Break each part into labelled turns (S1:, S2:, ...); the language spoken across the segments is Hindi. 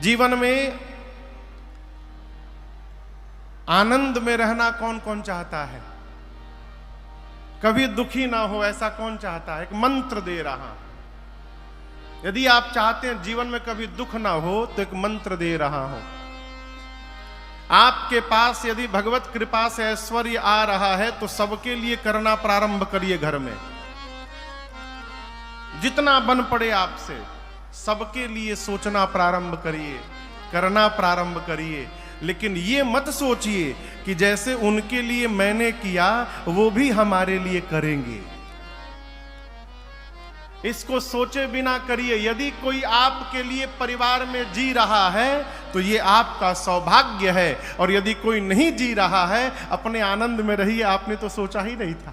S1: जीवन में आनंद में रहना कौन कौन चाहता है? कभी दुखी ना हो ऐसा कौन चाहता है? एक मंत्र दे रहा। यदि आप चाहते हैं जीवन में कभी दुख ना हो तो एक मंत्र दे रहा हूं। आपके पास यदि भगवत कृपा से ऐश्वर्य आ रहा है तो सबके लिए करना प्रारंभ करिए। घर में जितना बन पड़े आपसे सबके लिए सोचना प्रारंभ करिए, करना प्रारंभ करिए। लेकिन ये मत सोचिए कि जैसे उनके लिए मैंने किया वो भी हमारे लिए करेंगे। इसको सोचे बिना करिए। यदि कोई आपके लिए परिवार में जी रहा है तो ये आपका सौभाग्य है, और यदि कोई नहीं जी रहा है अपने आनंद में रहिए। आपने तो सोचा ही नहीं था।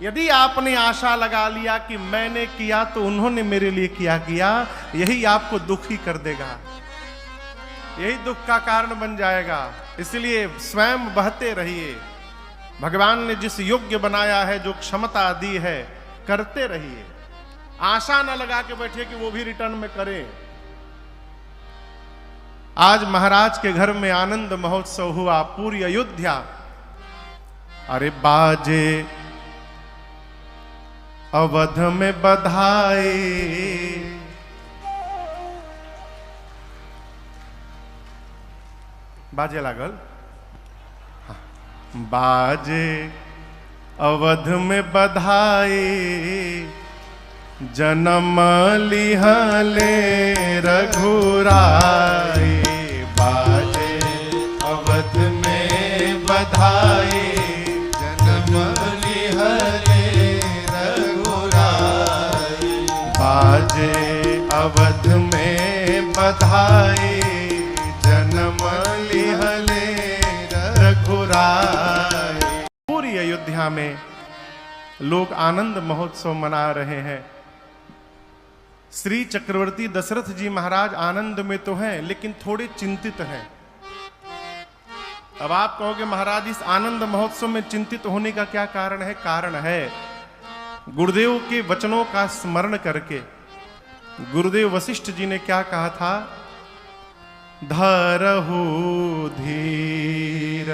S1: यदि आपने आशा लगा लिया कि मैंने किया तो उन्होंने मेरे लिए किया, यही आपको दुखी कर देगा, यही दुख का कारण बन जाएगा। इसलिए स्वयं बहते रहिए। भगवान ने जिस योग्य बनाया है, जो क्षमता दी है, करते रहिए। आशा न लगा के बैठे कि वो भी रिटर्न में करें। आज महाराज के घर में आनंद महोत्सव हुआ, पूरी अयोध्या। अरे बाजे अवध में बधाई, बाजे लागल। हाँ। बाजे अवध में बधाई, जन्म लिहले रघुराई। बाजे अवध में बधाई, जन्म लिहले रघुराई। बाजे अवध में बधाई, पूरी अयोध्या में लोग आनंद महोत्सव मना रहे हैं। श्री चक्रवर्ती दशरथ जी महाराज आनंद में तो हैं लेकिन थोड़े चिंतित हैं। अब आप कहोगे महाराज इस आनंद महोत्सव में चिंतित होने का क्या कारण है? कारण है गुरुदेव के वचनों का स्मरण करके। गुरुदेव वशिष्ठ जी ने क्या कहा था? धरहु धीर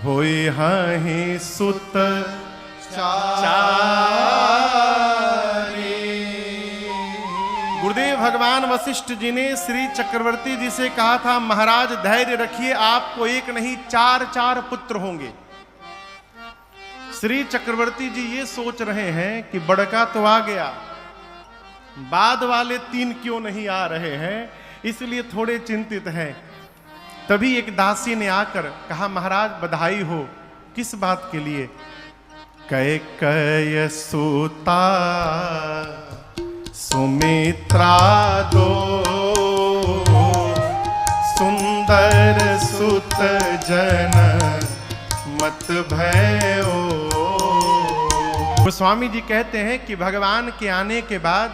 S1: होई हहि सुत चारी। गुरुदेव भगवान वशिष्ठ जी ने श्री चक्रवर्ती जी से कहा था, महाराज धैर्य रखिए, आपको एक नहीं चार पुत्र होंगे। श्री चक्रवर्ती जी ये सोच रहे हैं कि बड़का तो आ गया, बाद वाले 3 क्यों नहीं आ रहे हैं, इसलिए थोड़े चिंतित हैं। तभी एक दासी ने आकर कहा, महाराज बधाई हो। किस बात के लिए? कैकेयी सुता सुमित्रा दो, सुंदर सुत जन मत भयो। गोस्वामी जी कहते हैं कि भगवान के आने के बाद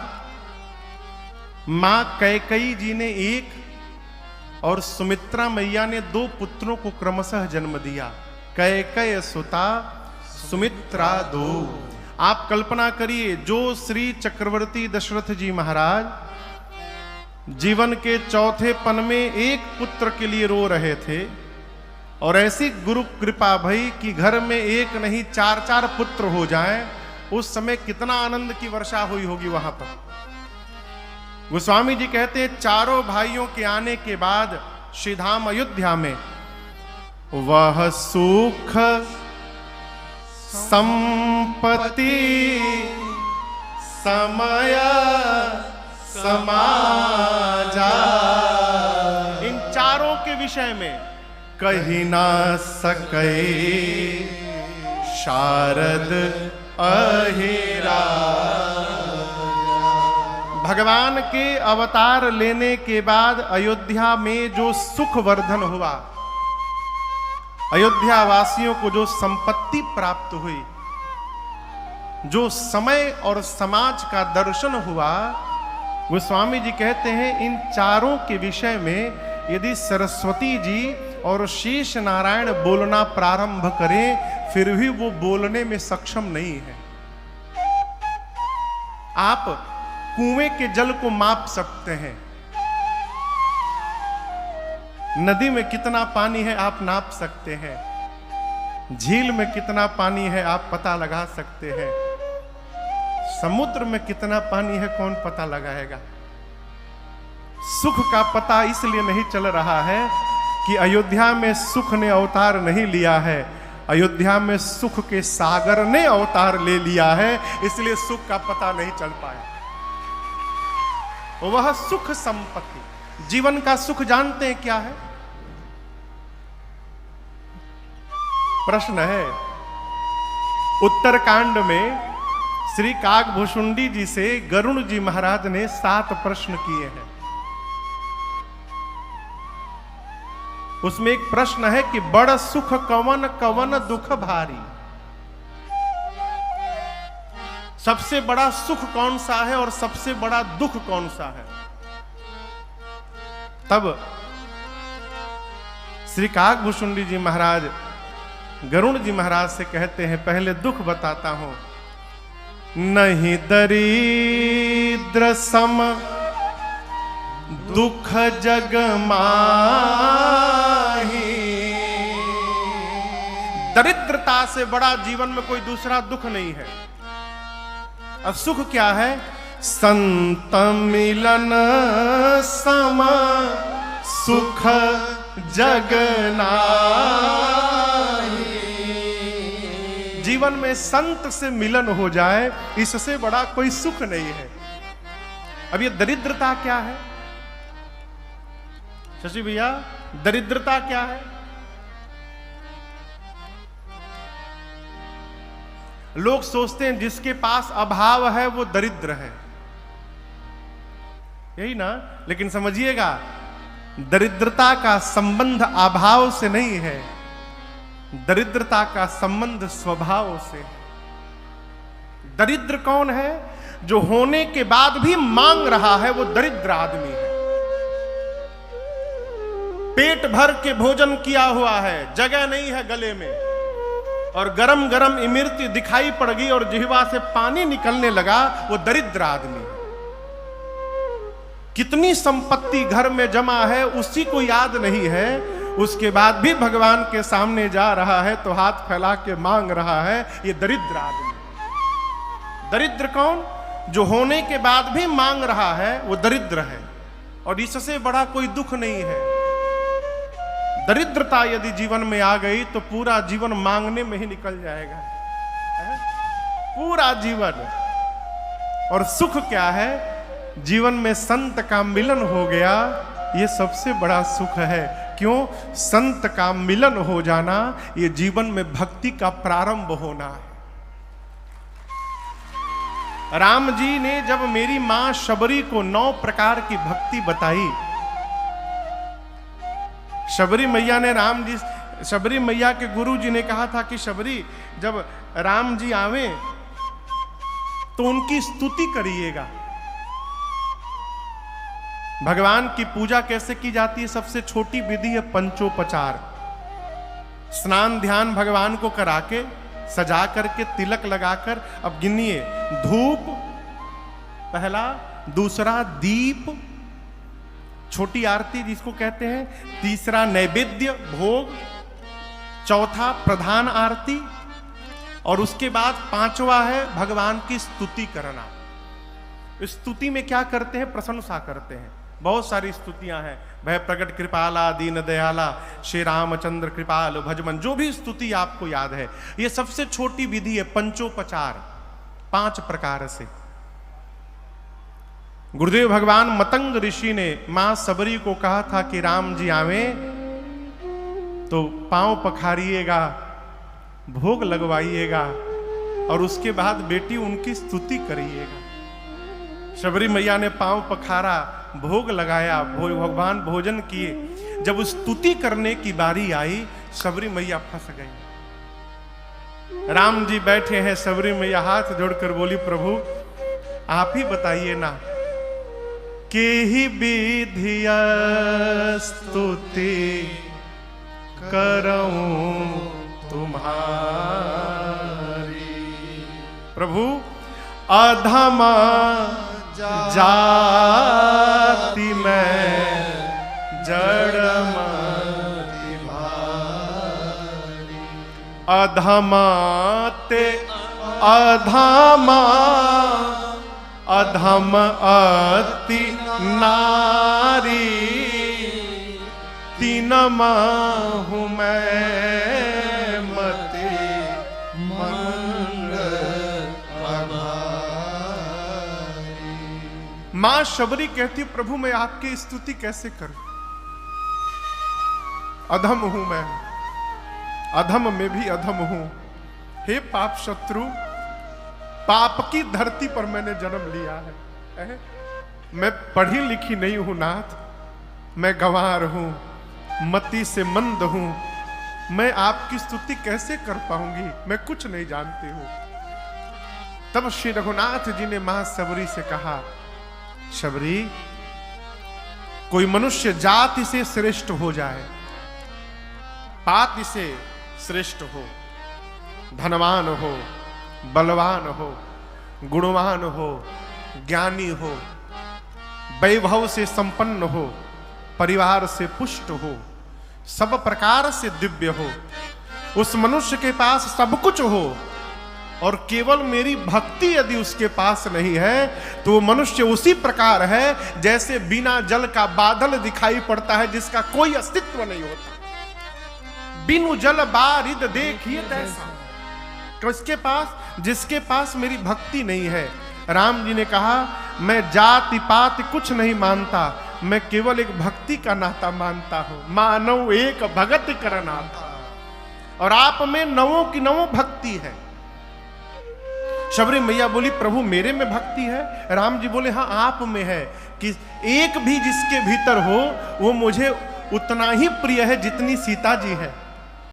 S1: मां कैकेयी जी ने 1 और सुमित्रा मैया ने 2 पुत्रों को क्रमशः जन्म दिया। कैकेयी सुता सुमित्रा 2। आप कल्पना करिए, जो श्री चक्रवर्ती दशरथ जी महाराज जीवन के चौथे पन में 1 पुत्र के लिए रो रहे थे, और ऐसी गुरु कृपा भई कि घर में 1 नहीं 4 पुत्र हो जाएं, उस समय कितना आनंद की वर्षा हुई होगी वहां पर। गोस्वामी जी कहते हैं, चारों भाइयों के आने के बाद श्रीधाम अयोध्या में वह सुख संपत्ति समय समाजा। इन चारों के विषय में कही ना सके शारद अहिरा। भगवान के अवतार लेने के बाद अयोध्या में जो सुख वर्धन हुआ, अयोध्या वासियों को जो संपत्ति प्राप्त हुई, जो समय और समाज का दर्शन हुआ, गोस्वामी जी कहते हैं इन चारों के विषय में यदि सरस्वती जी और शेष नारायण बोलना प्रारंभ करें फिर भी वो बोलने में सक्षम नहीं है। आप कुएं के जल को माप सकते हैं, नदी में कितना पानी है आप नाप सकते हैं, झील में कितना पानी है आप पता लगा सकते हैं, समुद्र में कितना पानी है कौन पता लगाएगा। सुख का पता इसलिए नहीं चल रहा है कि अयोध्या में सुख ने अवतार नहीं लिया है, अयोध्या में सुख के सागर ने अवतार ले लिया है, इसलिए सुख का पता नहीं चल पाया। वह सुख संपत्ति, जीवन का सुख जानते हैं क्या है? प्रश्न है, उत्तरकांड में श्री काकभूषुंडी जी से गरुड़ जी महाराज ने 7 प्रश्न किए हैं। उसमें एक प्रश्न है कि बड़ सुख कवन कवन दुख भारी, सबसे बड़ा सुख कौन सा है और सबसे बड़ा दुख कौन सा है? तब श्री काकभूषुंडी जी महाराज गरुड़ जी महाराज से कहते हैं, पहले दुख बताता हूं। नहीं दरिद्र सम दुख जग माही, दरिद्रता से बड़ा जीवन में कोई दूसरा दुख नहीं है। अब सुख क्या है? संत मिलन सम सुख जग नाहि, जीवन में संत से मिलन हो जाए इससे बड़ा कोई सुख नहीं है। अब ये दरिद्रता क्या है शशि भैया? दरिद्रता क्या है? लोग सोचते हैं जिसके पास अभाव है वो दरिद्र है, यही ना? लेकिन समझिएगा, दरिद्रता का संबंध अभाव से नहीं है, दरिद्रता का संबंध स्वभाव से। दरिद्र कौन है? जो होने के बाद भी मांग रहा है, वो दरिद्र आदमी है। पेट भर के भोजन किया हुआ है, जगह नहीं है गले में, और गरम गरम इमरती दिखाई पड़ गई और जिह्वा से पानी निकलने लगा, वो दरिद्र आदमी है। कितनी संपत्ति घर में जमा है उसी को याद नहीं है, उसके बाद भी भगवान के सामने जा रहा है तो हाथ फैला के मांग रहा है, ये दरिद्र आदमी। दरिद्र कौन? जो होने के बाद भी मांग रहा है, वो दरिद्र है, और इससे बड़ा कोई दुख नहीं है। दरिद्रता यदि जीवन में आ गई तो पूरा जीवन मांगने में ही निकल जाएगा, पूरा जीवन। और सुख क्या है? जीवन में संत का मिलन हो गया, ये सबसे बड़ा सुख है। क्यों? संत का मिलन हो जाना, ये जीवन में भक्ति का प्रारंभ होना है। राम जी ने जब मेरी मां शबरी को 9 प्रकार की भक्ति बताई, शबरी मैया ने शबरी मैया के गुरु जी ने कहा था कि शबरी, जब राम जी आवे तो उनकी स्तुति करिएगा। भगवान की पूजा कैसे की जाती है? सबसे छोटी विधि है पंचोपचार। स्नान ध्यान भगवान को करा के, सजा करके, तिलक लगाकर, अब गिनिए, धूप पहला, दूसरा दीप, छोटी आरती जिसको कहते हैं, तीसरा नैवेद्य भोग, चौथा प्रधान आरती, और उसके बाद 5वां है भगवान की स्तुति करना। स्तुति में क्या करते हैं? प्रशंसा करते हैं। बहुत सारी स्तुतियां हैं, भय प्रकट कृपाला दीन दयाला, श्री रामचंद्र कृपाल भजमन, जो भी स्तुति आपको याद है। ये सबसे छोटी विधि है पंचोपचार, 5 प्रकार से। गुरुदेव भगवान मतंग ऋषि ने मां सबरी को कहा था कि राम जी आवे तो पांव पखारिएगा, भोग लगवाइएगा, और उसके बाद बेटी उनकी स्तुति करिएगा। शबरी मैया ने पांव पखारा, भोग लगाया, भगवान भोजन किए। जब स्तुति करने की बारी आई, शबरी मैया फंस गई। राम जी बैठे हैं, शबरी मैया हाथ जोड़कर बोली, प्रभु आप ही बताइए ना, के ही विधिया स्तुति करऊं तुम्हारी। प्रभु अधमा जाति में जड़ अधमा ते अधमा अधम अति नारी तीन हूँ मैं मते मंगल आभारी। मां शबरी कहती प्रभु मैं आपकी स्तुति कैसे करूं, अधम हूं मैं, अधम में भी अधम हूं। हे पाप शत्रु, पाप की धरती पर मैंने जन्म लिया है। मैं पढ़ी लिखी नहीं हूं नाथ, मैं गंवार हूं, मति से मंद हूं। मैं आपकी स्तुति कैसे कर पाऊंगी, मैं कुछ नहीं जानती हूं। तब श्री रघुनाथ जी ने मां शबरी से कहा, शबरी कोई मनुष्य जाति से श्रेष्ठ हो जाए, पाति से श्रेष्ठ हो, धनवान हो, बलवान हो, गुणवान हो, ज्ञानी हो, वैभव से संपन्न हो, परिवार से पुष्ट हो, सब प्रकार से दिव्य हो, उस मनुष्य के पास सब कुछ हो और केवल मेरी भक्ति यदि उसके पास नहीं है तो वो मनुष्य उसी प्रकार है जैसे बिना जल का बादल दिखाई पड़ता है जिसका कोई अस्तित्व नहीं होता। बिनु जल बारिद देखिए तैसा, तो जिसके पास मेरी भक्ति नहीं है। राम जी ने कहा मैं जाति पाति कुछ नहीं मानता, मैं केवल एक भक्ति का नाता मानता हूं। मानव एक भगत कर नाता, और आप में नवों की नवों भक्ति है। शबरी मैया बोली प्रभु मेरे में भक्ति है। राम जी बोले हाँ आप में है, कि एक भी जिसके भीतर हो वो मुझे उतना ही प्रिय है जितनी सीता जी है।